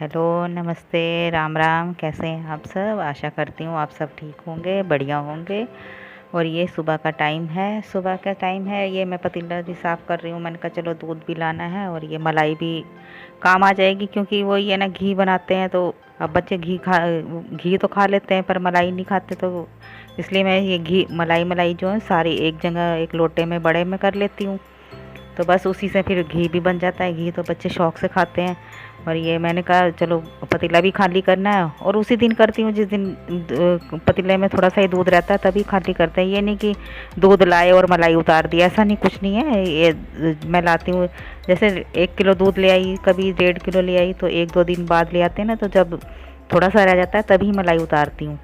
Hello, नमस्ते, राम राम। कैसे हैं आप सब? आशा करती हूँ आप सब ठीक होंगे, बढ़िया होंगे। और ये सुबह का टाइम है, ये मैं पतीला भी साफ़ कर रही हूँ। मैंने कहा चलो दूध भी लाना है और ये मलाई भी काम आ जाएगी, क्योंकि वो ये ना घी बनाते हैं तो अब बच्चे घी तो खा लेते हैं पर मलाई नहीं खाते, तो इसलिए मैं ये घी मलाई जो है सारी एक जगह एक लोटे में बड़े में कर लेती हूँ। तो बस उसी से फिर घी भी बन जाता है। घी तो बच्चे शौक़ से खाते हैं। और ये मैंने कहा चलो पतीला भी खाली करना है, और उसी दिन करती हूँ जिस दिन पतीले में थोड़ा सा ही दूध रहता है तभी खाली करते हैं। ये नहीं कि दूध लाए और मलाई उतार दी, ऐसा नहीं, कुछ नहीं है ये। मैं लाती हूँ, जैसे 1 किलो दूध ले आई, कभी 1.5 किलो ले आई, तो 1-2 दिन बाद ले आते हैं ना, तो जब थोड़ा सा रह जाता है तभी मलाई उतारती हूँ।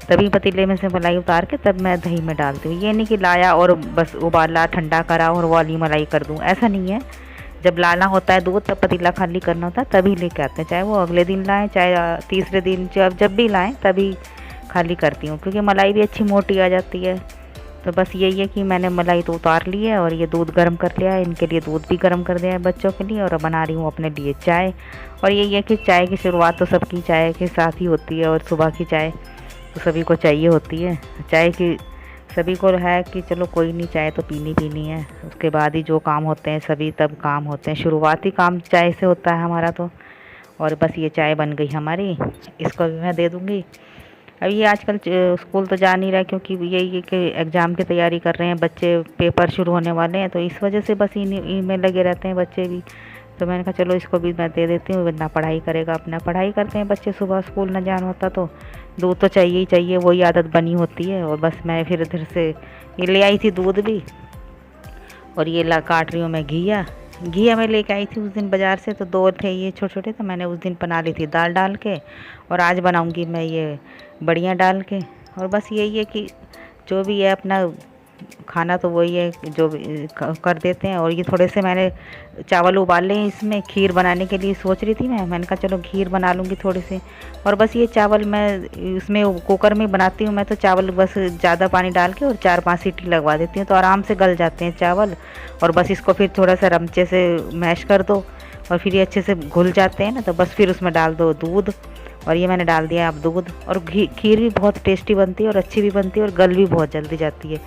तभी पतीले में से मलाई उतार के तब मैं दही में डालती हूँ। ये नहीं कि लाया और बस उबाला ठंडा करा और वाली मलाई कर दूँ, ऐसा नहीं है। जब लाना होता है दूध तब पतीला खाली करना होता है तभी लेके आते हैं, चाहे वो अगले दिन लाएं चाहे तीसरे दिन, जब भी लाएं तभी खाली करती हूँ, क्योंकि मलाई भी अच्छी मोटी आ जाती है। तो बस यही है कि मैंने मलाई तो उतार ली है और ये दूध गर्म कर लिया है। इनके लिए दूध भी गर्म कर दिया है बच्चों के लिए, और बना रही हूँ अपने लिए चाय। और यही है कि चाय की शुरुआत तो सबकी चाय के साथ ही होती है, और सुबह की चाय तो सभी को चाहिए होती है। चाय की सभी को है कि चलो कोई नहीं, चाय तो पीनी है, उसके बाद ही जो काम होते हैं सभी तब काम होते हैं। शुरुआती काम चाय से होता है हमारा तो। और बस ये चाय बन गई हमारी, इसको भी मैं दे दूँगी। अब ये आजकल स्कूल तो जा नहीं रहा, क्योंकि यही है कि एग्ज़ाम की तैयारी कर रहे हैं बच्चे, पेपर शुरू होने वाले हैं, तो इस वजह से बस इन्हीं में लगे रहते हैं बच्चे भी। तो मैंने कहा चलो इसको भी मैं दे देती हूँ, इतना पढ़ाई करेगा, अपना पढ़ाई करते हैं बच्चे, सुबह स्कूल न जाना होता तो दूध तो चाहिए ही चाहिए, वही आदत बनी होती है। और बस मैं फिर इधर से ये ले आई थी दूध भी, और ये ला काट रही हूँ मैं घिया मैं लेके आई थी उस दिन बाज़ार से, तो 2 थे ये छोटे छोटे, तो मैंने उस दिन बना ली थी दाल डाल के, और आज बनाऊँगी मैं ये बड़ियाँ डाल के। और बस यही है कि जो भी है अपना खाना तो वही है जो भी कर देते हैं। और ये थोड़े से मैंने चावल उबाल लिए इसमें खीर बनाने के लिए, सोच रही थी मैंने कहा चलो खीर बना लूँगी थोड़ी सी। और बस ये चावल मैं इसमें कुकर में बनाती हूँ मैं, तो चावल बस ज़्यादा पानी डाल के और 4-5 सीटी लगवा देती हूँ, तो आराम से गल जाते हैं चावल। और बस इसको फिर थोड़ा सा रमचे से मैश कर दो, और फिर ये अच्छे से घुल जाते हैं ना, तो बस फिर उसमें डाल दो दूध। और ये मैंने डाल दिया अब दूध। और खीर भी बहुत टेस्टी बनती है और अच्छी भी बनती है, और गल भी बहुत जल्दी जाती है।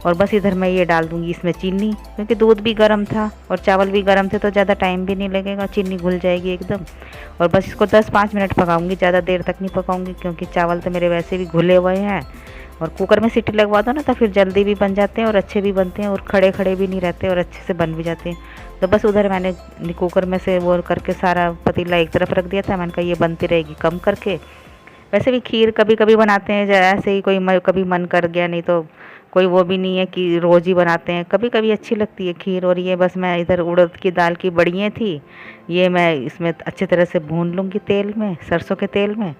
और बस इधर मैं ये डाल दूँगी इसमें चीनी, क्योंकि दूध भी गर्म था और चावल भी गर्म थे, तो ज़्यादा टाइम भी नहीं लगेगा, चीनी घुल जाएगी एकदम। और बस इसको 10-5 मिनट पकाऊंगी, ज़्यादा देर तक नहीं पकाऊंगी, क्योंकि चावल तो मेरे वैसे भी घुले हुए हैं। और कुकर में सीटी लगवा दो ना, तो फिर जल्दी भी बन जाते हैं और अच्छे भी बनते हैं, और खड़े खड़े भी नहीं रहते और अच्छे से बन भी जाते हैं। तो बस उधर मैंने कुकर में से वो करके सारा पतीला एक तरफ रख दिया था। मैंने कहा ये बनती रहेगी कम करके। वैसे भी खीर कभी कभी बनाते हैं, ऐसे ही कभी मन कर गया, नहीं तो कोई वो भी नहीं है कि रोज़ ही बनाते हैं, कभी कभी अच्छी लगती है खीर। और ये बस मैं इधर उड़द की दाल की बड़ियाँ थी, ये मैं इसमें अच्छी तरह से भून लूँगी तेल में, सरसों के तेल में।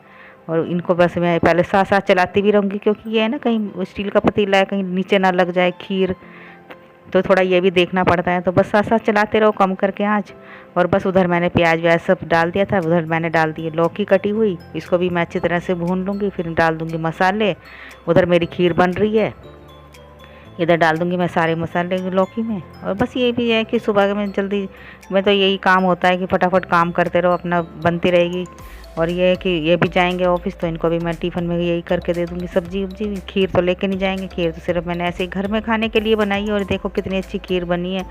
और इनको बस मैं पहले साथ साथ चलाती भी रहूँगी, क्योंकि ये है ना कहीं स्टील का पतीला है, कहीं नीचे ना लग जाए खीर, तो थोड़ा ये भी देखना पड़ता है। तो बस साथ साथ चलाते रहो कम करके आँच। और बस उधर मैंने प्याज व्याज सब डाल दिया था, उधर मैंने डाल दिए लौकी कटी हुई, इसको भी मैं अच्छी तरह से भून लूँगी, फिर डाल दूँगी मसाले। उधर मेरी खीर बन रही है, इधर डाल दूँगी मैं सारे मसाले लौकी में। और बस ये भी है कि सुबह में जल्दी में तो यही काम होता है कि फटाफट काम करते रहो, अपना बनती रहेगी। और ये है कि ये भी जाएंगे ऑफिस, तो इनको भी मैं टिफ़िन में यही करके दे दूँगी, सब्जी उब्जी। खीर तो लेके नहीं जाएंगे, खीर तो सिर्फ मैंने ऐसे ही घर में खाने के लिए बनाई है। और देखो कितनी अच्छी खीर बनी है,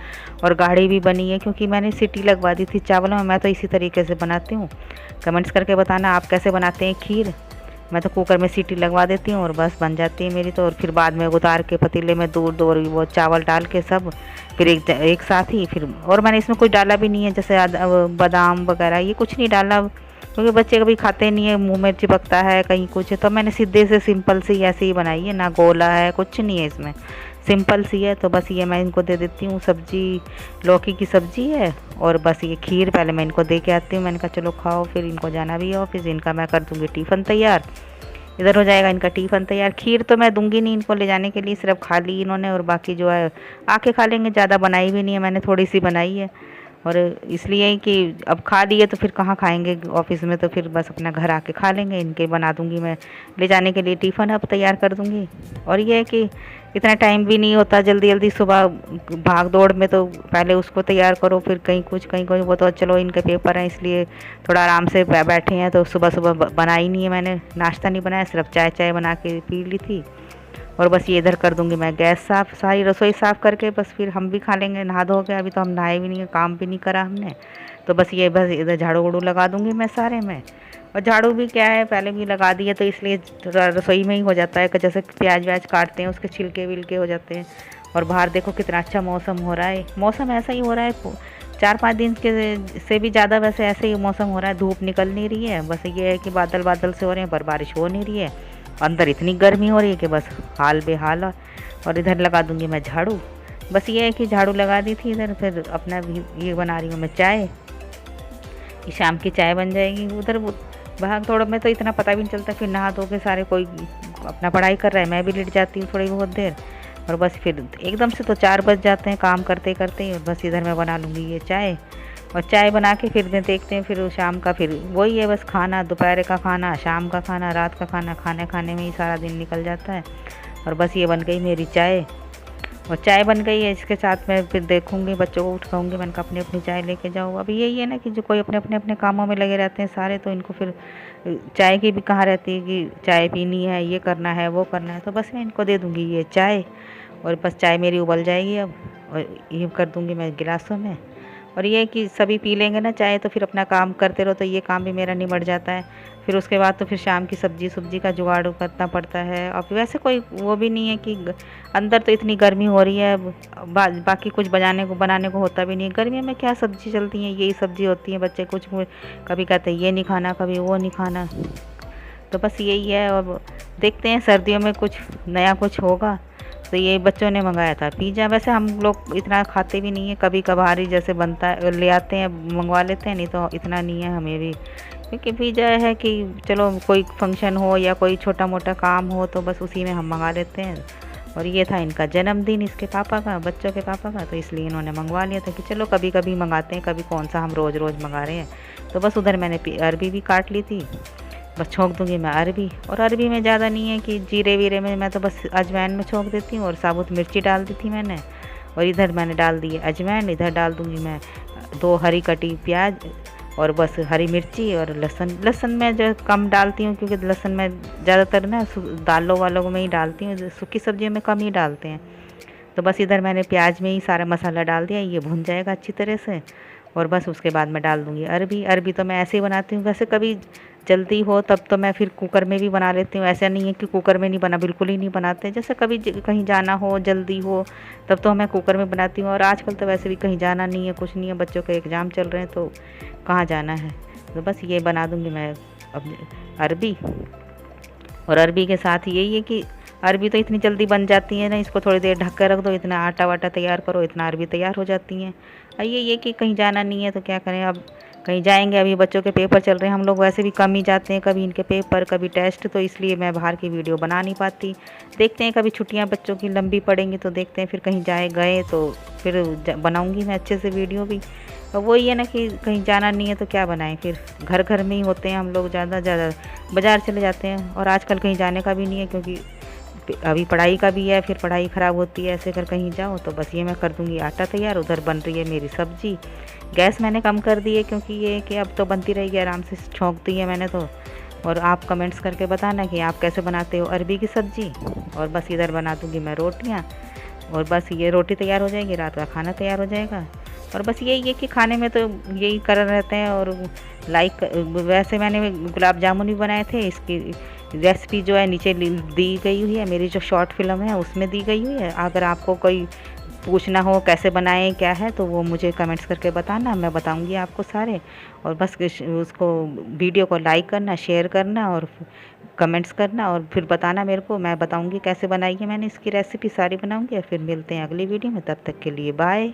और गाढ़ी भी बनी है, क्योंकि मैंने सीटी लगवा दी थी चावलों में। मैं तो इसी तरीके से बनाती हूँ, कमेंट्स करके बताना आप कैसे बनाते हैं खीर। मैं तो कुकर में सीटी लगवा देती हूँ और बस बन जाती है मेरी तो। और फिर बाद में उतार के पतीले में दूध और वो चावल डाल के सब फिर एक साथ ही फिर। और मैंने इसमें कुछ डाला भी नहीं है, जैसे बादाम वगैरह ये कुछ नहीं डाला, क्योंकि बच्चे कभी खाते नहीं है, मुंह में चिपकता है कहीं कुछ। तो मैंने सीधे से सिंपल सी ऐसे ही बनाई है, ना गोला है कुछ नहीं है इसमें, सिंपल सी है। तो बस ये मैं इनको दे देती हूँ सब्जी, लौकी की सब्जी है। और बस ये खीर पहले मैं इनको दे के आती हूँ, मैंने कहा चलो खाओ, फिर इनको जाना भी है ऑफिस। इनका मैं कर दूँगी टिफ़िन तैयार, इधर हो जाएगा इनका टिफ़िन तैयार। खीर तो मैं दूंगी नहीं इनको ले जाने के लिए, सिर्फ खा ली इन्होंने, और बाकी जो है आके खा लेंगे। ज़्यादा बनाई भी नहीं है मैंने, थोड़ी सी बनाई है। और इसलिए कि अब खा लिए तो फिर कहाँ खाएंगे ऑफिस में, तो फिर बस अपना घर आके खा लेंगे। इनके बना दूंगी मैं ले जाने के लिए टिफ़िन, अब तैयार कर दूंगी। और ये है कि इतना टाइम भी नहीं होता जल्दी जल्दी सुबह भाग दौड़ में, तो पहले उसको तैयार करो फिर कहीं कुछ कहीं कुछ। वो तो चलो इनके पेपर हैं इसलिए थोड़ा आराम से बैठे हैं, तो सुबह सुबह बना ही नहीं है मैंने, नाश्ता नहीं बनाया, सिर्फ चाय चाय बना के पी ली थी। और बस ये इधर कर दूंगी मैं गैस साफ़, सारी रसोई साफ़ करके बस फिर हम भी खा लेंगे नहा धो के। अभी तो हम नहाए भी नहीं है, काम भी नहीं करा हमने, तो बस ये बस इधर झाड़ू वाड़ू लगा दूंगी मैं सारे में। और झाड़ू भी क्या है पहले भी लगा दिए, तो इसलिए रसोई में ही हो जाता है कि जैसे प्याज व्याज काटते हैं उसके छिलके विलके हो जाते हैं। और बाहर देखो कितना अच्छा मौसम हो रहा है, मौसम ऐसा ही हो रहा है 4-5 दिन के से भी ज़्यादा वैसे ऐसे ही मौसम हो रहा है। धूप निकल नहीं रही है, बस ये है कि बादल बादल से हो रहे हैं पर बारिश हो नहीं रही है। अंदर इतनी गर्मी हो रही है कि बस हाल बेहाल है। और इधर लगा दूंगी मैं झाड़ू। बस ये है कि झाड़ू लगा दी थी इधर, फिर अपना भी ये बना रही हूँ मैं चाय, कि शाम की चाय बन जाएगी। उधर भाग दौड़ में तो इतना पता भी नहीं चलता, फिर नहा धो के सारे कोई अपना पढ़ाई कर रहा है, मैं भी लेट जाती हूँ थोड़ी बहुत देर। और बस फिर एकदम से तो 4 बज जाते हैं काम करते करते ही। और बस इधर मैं बना लूँगी ये चाय, और चाय बना के फिर देखते हैं फिर शाम का, फिर वही है बस खाना, दोपहर का खाना, शाम का खाना, रात का खाना, खाने खाने में ही सारा दिन निकल जाता है। और बस ये बन गई मेरी चाय, और चाय बन गई है, इसके साथ मैं फिर देखूंगी बच्चों को उठाऊंगी, मैंने कहा अपनी अपनी चाय लेके जाओ। अभी यही है ना कि जो कोई अपने अपने अपने कामों में लगे रहते हैं सारे, तो इनको फिर चाय की भी कहाँ रहती है कि चाय पीनी है, ये करना है वो करना है। तो बस मैं इनको दे दूँगी ये चाय, और बस चाय मेरी उबल जाएगी अब, और ये कर दूँगी मैं गिलासों में। और ये है कि सभी पी लेंगे ना चाय, तो फिर अपना काम करते रहो, तो ये काम भी मेरा निबट जाता है। फिर उसके बाद तो फिर शाम की सब्जी का जुगाड़ करना पड़ता है। और वैसे कोई वो भी नहीं है कि अंदर तो इतनी गर्मी हो रही है, बाकी कुछ बनाने को होता भी नहीं है। गर्मी में क्या सब्जी चलती है, यही सब्जी होती है, बच्चे कुछ कभी कहते हैं ये नहीं खाना, कभी वो नहीं खाना, तो बस यही है। अब देखते हैं सर्दियों में कुछ नया कुछ होगा। तो ये बच्चों ने मंगाया था पिज़्ज़ा, वैसे हम लोग इतना खाते भी नहीं है, कभी कभार ही जैसे बनता है ले आते हैं मंगवा लेते हैं, नहीं तो इतना नहीं है हमें भी। क्योंकि पिज़्ज़ा है कि चलो कोई फंक्शन हो या कोई छोटा मोटा काम हो तो बस उसी में हम मंगा लेते हैं। और ये था इनका जन्मदिन, इसके पापा का, बच्चों के पापा का, तो इसलिए इन्होंने मंगवा लिया था कि चलो कभी कभी मंगाते हैं, कभी कौन सा हम रोज़ रोज़ मंगा रहे हैं। तो बस उधर मैंने अरबी भी काट ली थी, बस छोंक दूंगी मैं अरबी। और अरबी में ज़्यादा नहीं है कि जीरे वीरे में, मैं तो बस अजवाइन में छोंक देती हूँ, और साबुत मिर्ची डाल दी थी मैंने। और इधर मैंने डाल दी है अजवाइन, इधर डाल दूंगी मैं 2 हरी कटी प्याज, और बस हरी मिर्ची और लहसुन। लहसुन मैं जो कम डालती हूँ, क्योंकि लहसुन मैं ज़्यादातर ना दालों वालों में ही डालती हूँ, सूखी सब्जियों में कम ही डालते हैं। तो बस इधर मैंने प्याज में ही सारा मसाला डाल दिया, ये भुन जाएगा अच्छी तरह से। और बस उसके बाद मैं डाल दूँगी अरबी। अरबी तो मैं ऐसे ही बनाती हूँ, वैसे कभी जल्दी हो तब तो मैं फिर कुकर में भी बना लेती हूँ। ऐसा नहीं है कि कुकर में नहीं बना, बिल्कुल ही नहीं बनाते। जैसे कभी कहीं जाना हो, जल्दी हो, तब तो मैं कुकर में बनाती हूँ। और आजकल तो वैसे भी कहीं जाना नहीं है, कुछ नहीं है, बच्चों के एग्ज़ाम चल रहे हैं तो कहाँ जाना है। तो बस ये बना दूँगी मैं अपनी अरबी। और अरबी के साथ यही है कि अरबी तो इतनी जल्दी बन जाती है ना, इसको थोड़ी देर ढक कर रख दो, इतना आटा वाटा तैयार करो, इतना अरबी तैयार हो जाती हैं। और ये कि कहीं जाना नहीं है तो क्या करें, अब कहीं जाएंगे, अभी बच्चों के पेपर चल रहे हैं, हम लोग वैसे भी कम ही जाते हैं, कभी इनके पेपर कभी टेस्ट, तो इसलिए मैं बाहर की वीडियो बना नहीं पाती। देखते हैं कभी छुट्टियां बच्चों की लंबी पड़ेंगी तो देखते हैं, फिर कहीं गए तो फिर बनाऊँगी मैं अच्छे से वीडियो भी। और वही है ना कि कहीं जाना नहीं है तो क्या बनाएं, फिर घर घर में ही होते हैं हम लोग, ज़्यादा बाज़ार चले जाते हैं। और आजकल कहीं जाने का भी नहीं है, क्योंकि अभी पढ़ाई का भी है, फिर पढ़ाई ख़राब होती है ऐसे अगर कहीं जाओ। तो बस ये मैं कर दूँगी आटा तैयार, उधर बन रही है मेरी सब्ज़ी। गैस मैंने कम कर दी है, क्योंकि ये कि अब तो बनती रहेगी आराम से, छोंक दी है मैंने तो। और आप कमेंट्स करके बताना कि आप कैसे बनाते हो अरबी की सब्ज़ी। और बस इधर बना दूँगी मैं रोटियाँ, और बस ये रोटी तैयार हो जाएगी, रात का खाना तैयार हो जाएगा। और बस यही है कि खाने में तो यही कर रहते हैं। और लाइक वैसे मैंने गुलाब जामुन भी बनाए थे, इसकी रेसिपी जो है नीचे दी गई हुई है, मेरी जो शॉर्ट फिल्म है उसमें दी गई हुई है। अगर आपको कोई पूछना हो कैसे बनाएं क्या है, तो वो मुझे कमेंट्स करके बताना, मैं बताऊंगी आपको सारे। और बस उसको वीडियो को लाइक करना, शेयर करना, और कमेंट्स करना, और फिर बताना मेरे को, मैं बताऊंगी कैसे बनाई है मैंने इसकी रेसिपी, सारी बनाऊंगी। और फिर मिलते हैं अगली वीडियो में, तब तक के लिए बाय।